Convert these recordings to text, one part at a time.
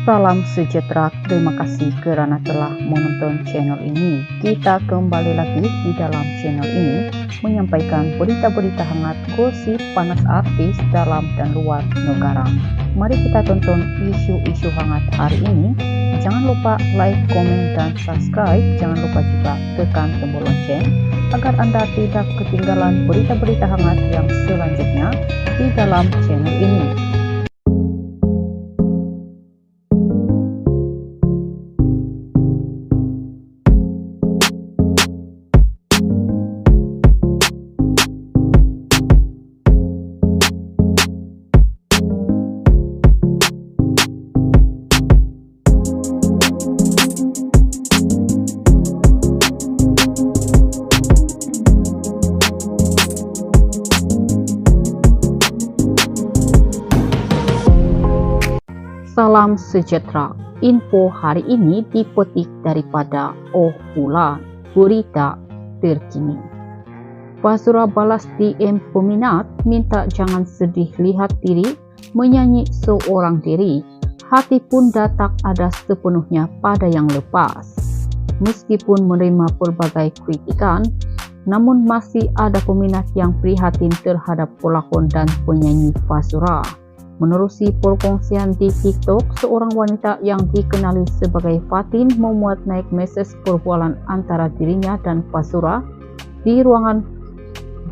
Salam sejahtera, terima kasih kerana telah menonton channel ini. Kita kembali lagi di dalam channel ini menyampaikan berita-berita hangat, gosip panas artis dalam dan luar negara. Mari kita tonton isu-isu hangat hari ini. Jangan lupa like, komen, dan subscribe. Jangan lupa juga tekan tombol lonceng agar Anda tidak ketinggalan berita-berita hangat yang selanjutnya di dalam channel ini. Salam sejahtera, info hari ini dipetik daripada Oh Bulan, berita terkini. Fazura balas DM peminat, minta jangan sedih lihat diri, menyanyi seorang diri, hati pun datang ada sepenuhnya pada yang lepas. Meskipun menerima pelbagai kritikan, namun masih ada peminat yang prihatin terhadap pelakon dan penyanyi Fazura. Menerusi perkongsian di TikTok, seorang wanita yang dikenali sebagai Fatin memuat naik mesej perbualan antara dirinya dan Fazura di ruangan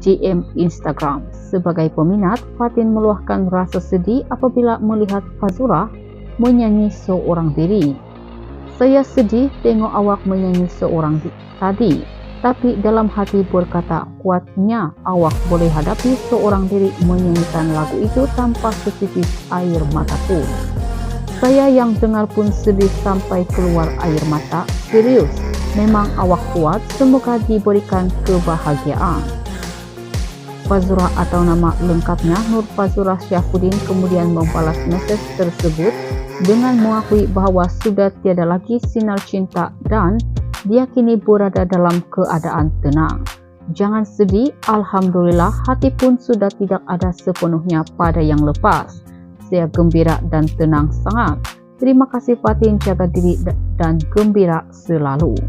DM Instagram. Sebagai peminat, Fatin meluahkan rasa sedih apabila melihat Fazura menyanyi seorang diri. Saya sedih tengok awak menyanyi seorang tadi, tapi dalam hati berkata, kuatnya awak boleh hadapi seorang diri menyanyikan lagu itu tanpa setitis air mata pun. Saya yang dengar pun sedih sampai keluar air mata. Serius, memang awak kuat, semoga diberikan kebahagiaan. Fazura atau nama lengkapnya Nur Fazura Syafudin kemudian membalas mesej tersebut dengan mengakui bahwa sudah tiada lagi sinar cinta dan dia kini berada dalam keadaan tenang. Jangan sedih, alhamdulillah hati pun sudah tidak ada sepenuhnya pada yang lepas. Saya gembira dan tenang sangat. Terima kasih Fatin, jaga diri dan gembira selalu.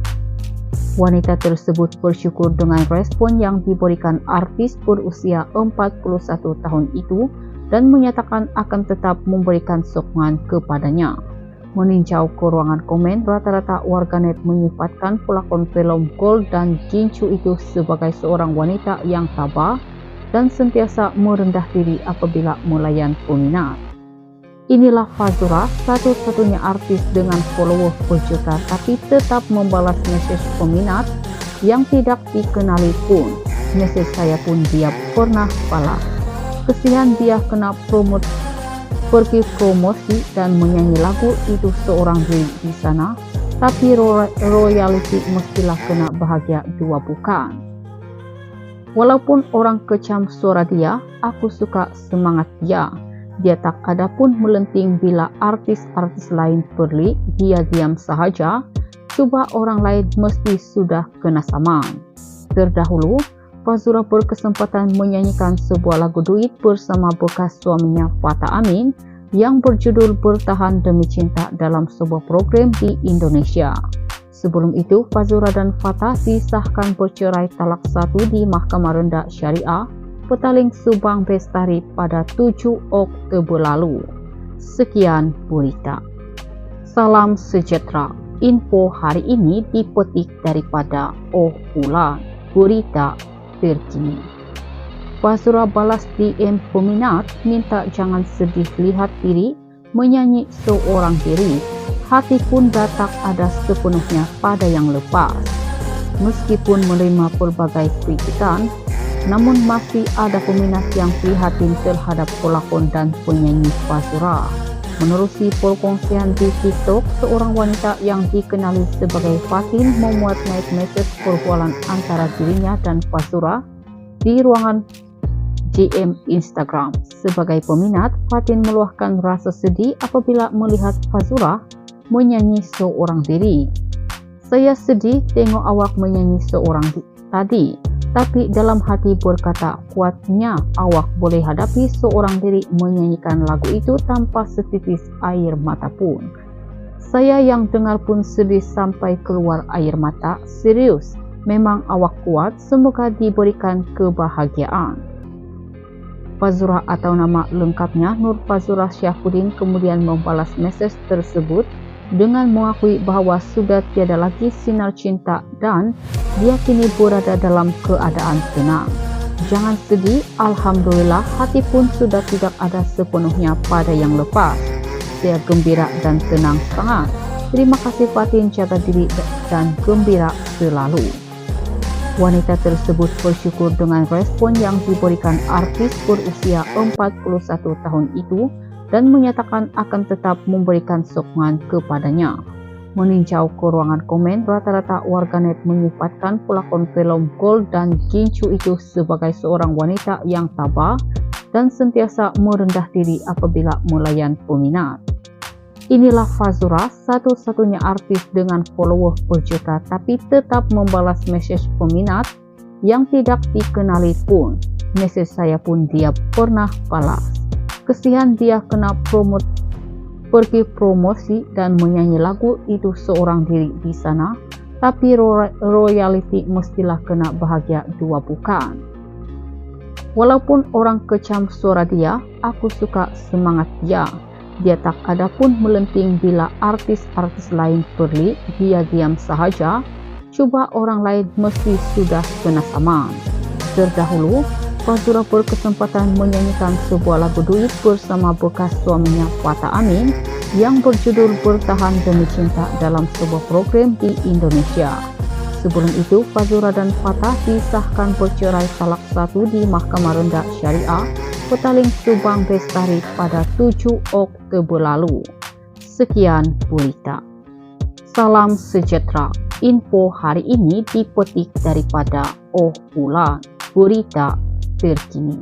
Wanita tersebut bersyukur dengan respon yang diberikan artis berusia 41 tahun itu dan menyatakan akan tetap memberikan sokongan kepadanya. Meninjau ke ruangan komen, rata-rata warganet menyifatkan pelakon film Gold dan Gincu itu sebagai seorang wanita yang tabah dan sentiasa merendah diri apabila melayan peminat. Inilah Fazura, satu-satunya artis dengan follower berjuta tapi tetap membalas mesej peminat yang tidak dikenali pun. Mesej saya pun dia pernah balas. Kesian dia kena pergi promosi dan menyanyi lagu itu seorang diri di sana, tapi royalty mestilah kena bahagia dua bukan. Walaupun orang kecam suara dia, aku suka semangat dia. Dia tak ada pun melenting bila artis-artis lain perli, dia diam sahaja. Cuba orang lain mesti sudah kena saman. Terdahulu, Fazura berkesempatan menyanyikan sebuah lagu duit bersama bekas suaminya Fatah Amin yang berjudul Bertahan Demi Cinta dalam sebuah program di Indonesia. Sebelum itu, Fazura dan Fatah disahkan bercerai talak 1 di Mahkamah Rendah Syariah Petaling Subang Bestari pada 7 Oktober lalu. Sekian berita. Salam sejahtera, info hari ini dipetik daripada Oh Bulan, berita terkini. Fazura balas DM peminat, minta jangan sedih lihat diri, menyanyi seorang diri, hati pun datang ada sepenuhnya pada yang lepas. Meskipun menerima pelbagai kritikan, namun masih ada peminat yang prihatin terhadap pelakon dan penyanyi Fazura. Menerusi perkongsian di TikTok, seorang wanita yang dikenali sebagai Fatin memuat naik mesej perbualan antara dirinya dan Fazura di ruangan DM Instagram. Sebagai peminat, Fatin meluahkan rasa sedih apabila melihat Fazura menyanyi seorang diri. Saya sedih tengok awak menyanyi seorang tadi, tapi dalam hati berkata, kuatnya awak boleh hadapi seorang diri menyanyikan lagu itu tanpa setitis air mata pun. Saya yang dengar pun sedih sampai keluar air mata. Serius, memang awak kuat, semoga diberikan kebahagiaan. Fazura atau nama lengkapnya Nur Fazura Syahfuddin kemudian membalas mesej tersebut dengan mengakui bahwa sudah tiada lagi sinar cinta dan dia kini berada dalam keadaan tenang. Jangan sedih, alhamdulillah hati pun sudah tidak ada sepenuhnya pada yang lepas. Saya gembira dan tenang sangat. Terima kasih Fatin, jaga diri dan gembira selalu. Wanita tersebut bersyukur dengan respon yang diberikan artis berusia 41 tahun itu dan menyatakan akan tetap memberikan sokongan kepadanya. Meninjau ke ruangan komen, rata-rata warganet menyifatkan pelakon film Gold dan Gincu itu sebagai seorang wanita yang tabah dan sentiasa merendah diri apabila melayan peminat. Inilah Fazura, satu-satunya artis dengan follower berjuta tapi tetap membalas mesej peminat yang tidak dikenali pun. Mesej saya pun dia pernah balas. Kesian dia kena pergi promosi dan menyanyi lagu itu seorang diri di sana, tapi royalty mestilah kena bahagia dua bukan. Walaupun orang kecam suara dia, aku suka semangat dia. Dia tak ada pun melenting bila artis-artis lain perli, dia diam sahaja. Cuba orang lain mesti sudah kena saman. Terdahulu, Fazura berkesempatan menyanyikan sebuah lagu duit bersama bekas suaminya Fatah Amin yang berjudul Bertahan Demi Cinta dalam sebuah program di Indonesia. Sebelum itu, Fazura dan Fatah disahkan bercerai talak 1 di Mahkamah Rendah Syariah Petaling Subang Bestari pada 7 Oktober lalu. Sekian berita. Salam sejahtera. Info hari ini dipetik daripada Oh Bulan, berita terkini.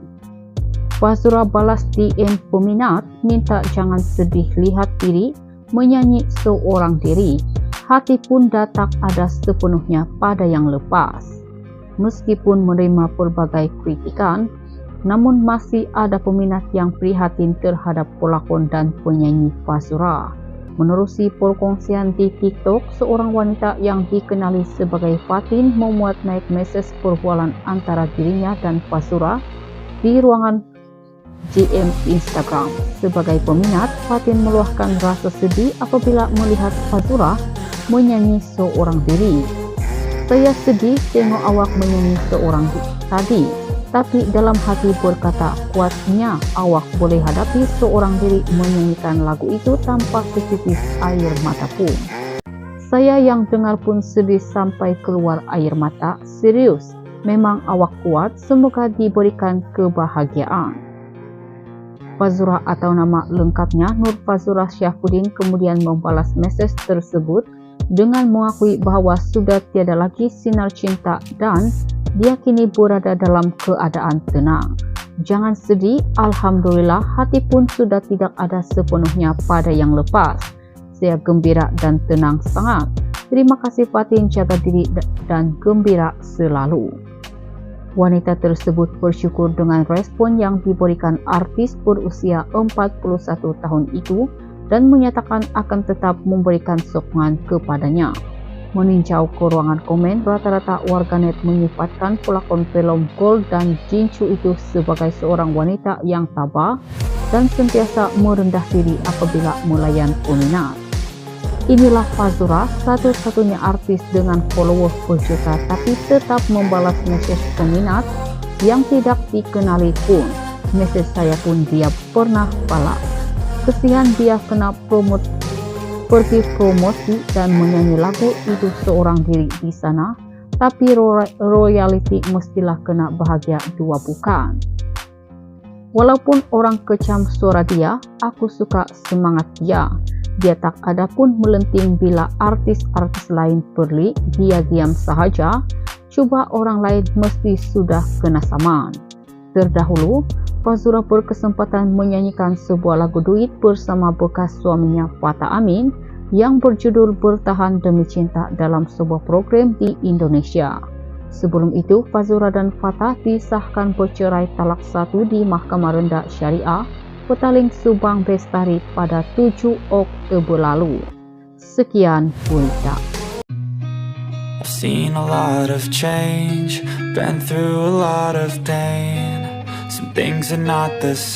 Fazura balas DM peminat, minta jangan sedih lihat diri, menyanyi seorang diri. Hati pun dah tak ada sepenuhnya pada yang lepas. Meskipun menerima pelbagai kritikan, namun masih ada peminat yang prihatin terhadap pelakon dan penyanyi Fazura. Menerusi perkongsian di TikTok, seorang wanita yang dikenali sebagai Fatin memuat naik mesej perbualan antara dirinya dan Fazura di ruangan GM Instagram. Sebagai peminat, Fatin meluahkan rasa sedih apabila melihat Fazura menyanyi seorang diri. Saya sedih tengok awak menyanyi seorang tadi. Tapi dalam hati berkata, kuatnya awak boleh hadapi seorang diri menyanyikan lagu itu tanpa setitis air mata pun. Saya yang dengar pun sedih sampai keluar air mata. Serius, memang awak kuat, semoga diberikan kebahagiaan. Fazura atau nama lengkapnya Nur Fazura Syahfuddin kemudian membalas mesej tersebut dengan mengakui bahwa sudah tiada lagi sinar cinta dan dia kini berada dalam keadaan tenang. Jangan sedih, alhamdulillah hati pun sudah tidak ada sepenuhnya pada yang lepas. Saya gembira dan tenang sangat. Terima kasih Fatin, jaga diri dan gembira selalu. Wanita tersebut bersyukur dengan respon yang diberikan artis berusia 41 tahun itu dan menyatakan akan tetap memberikan sokongan kepadanya. Meninjau ke ruangan komen, rata-rata warganet menyifatkan pelakon film Gold dan Gincu itu sebagai seorang wanita yang tabah dan sentiasa merendah diri apabila melayan peminat. Inilah Fazura, satu-satunya artis dengan follower berjuta tapi tetap membalas mesej peminat yang tidak dikenali pun. Mesej saya pun dia pernah balas. Kesian dia kena pergi promosi dan menyanyi lagu itu seorang diri di sana, tapi royalty mestilah kena bahagia dua bukan. Walaupun orang kecam suara dia, aku suka semangat dia. Dia tak ada pun melenting bila artis-artis lain perli, dia diam sahaja. Cuba orang lain mesti sudah kena saman. Terdahulu, Fazura berkesempatan menyanyikan sebuah lagu duit bersama bekas suaminya Fatah Amin yang berjudul Bertahan Demi Cinta dalam sebuah program di Indonesia. Sebelum itu, Fazura dan Fatah disahkan bercerai talak 1 di Mahkamah Rendah Syariah Petaling Subang Bestari pada 7 Oktober lalu. Sekian Gurita. I've seen a lot of change, been through a lot of pain. Some things are not the same.